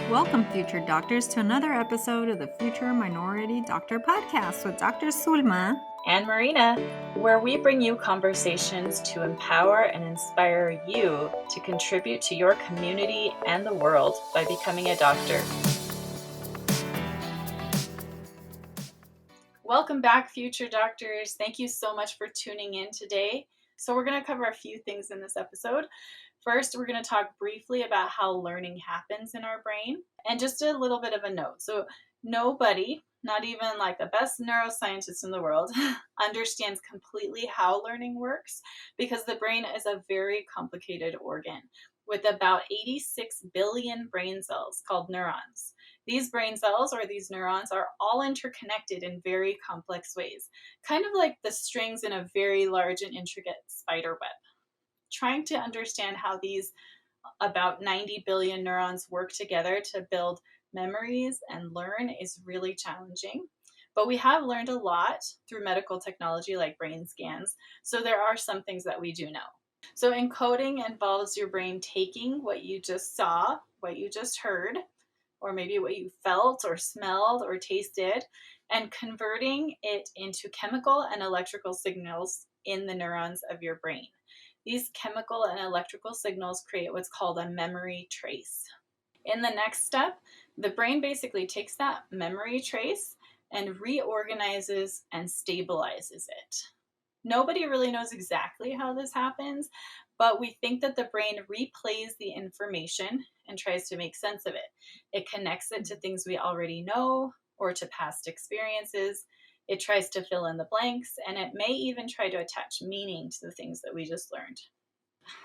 Welcome, future doctors, to another episode of the Future Minority Doctor Podcast with Dr. Sulma and Marina, where we bring you conversations to empower and inspire you to contribute to your community and the world by becoming a doctor. Welcome back, future doctors. Thank you so much for tuning in today. So we're going to cover a few things in this episode. First, we're going to talk briefly about how learning happens in our brain, and just a little bit of a note. So nobody, not even like the best neuroscientist in the world, understands completely how learning works, because the brain is a very complicated organ with about 86 billion brain cells called neurons. These brain cells, or these neurons, are all interconnected in very complex ways, kind of like the strings in a very large and intricate spider web. Trying to understand how these about 90 billion neurons work together to build memories and learn is really challenging. But we have learned a lot through medical technology like brain scans, so there are some things that we do know. So encoding involves your brain taking what you just saw, what you just heard, or maybe what you felt or smelled or tasted, and converting it into chemical and electrical signals in the neurons of your brain. These chemical and electrical signals create what's called a memory trace. In the next step, the brain basically takes that memory trace and reorganizes and stabilizes it. Nobody really knows exactly how this happens, but we think that the brain replays the information and tries to make sense of it. It connects it to things we already know or to past experiences. It tries to fill in the blanks, and it may even try to attach meaning to the things that we just learned.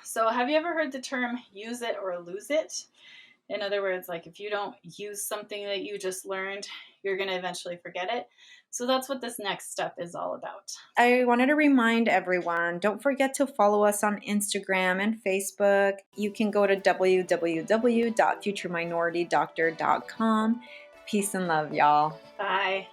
So have you ever heard the term use it or lose it? In other words, like if you don't use something that you just learned, you're going to eventually forget it. So that's what this next step is all about. I wanted to remind everyone, don't forget to follow us on Instagram and Facebook. You can go to www.futureminoritydoctor.com. Peace and love, y'all. Bye.